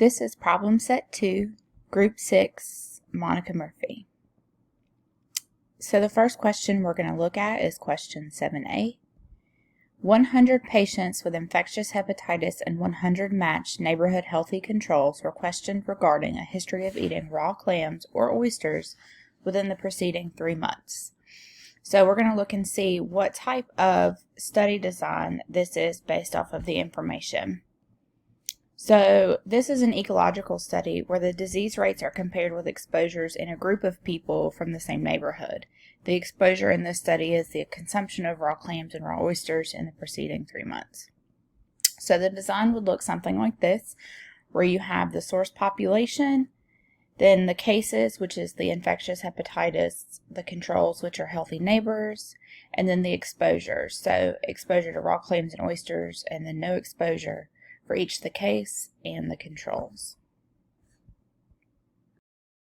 This is problem set 2, group 6, Monica Murphy. So the first question we're going to look at is question 7a. 100 patients with infectious hepatitis and 100 matched neighborhood healthy controls were questioned regarding a history of eating raw clams or oysters within the preceding 3 months. So we're going to look and see what type of study design this is based off of the information. So this is an ecological study where the disease rates are compared with exposures in a group of people from the same neighborhood. The exposure in this study is the consumption of raw clams and raw oysters in the preceding 3 months. So the design would look something like this, where you have the source population, then the cases, which is the infectious hepatitis, the controls, which are healthy neighbors, and then the exposures. So exposure to raw clams and oysters, and then no exposure for each the case and the controls.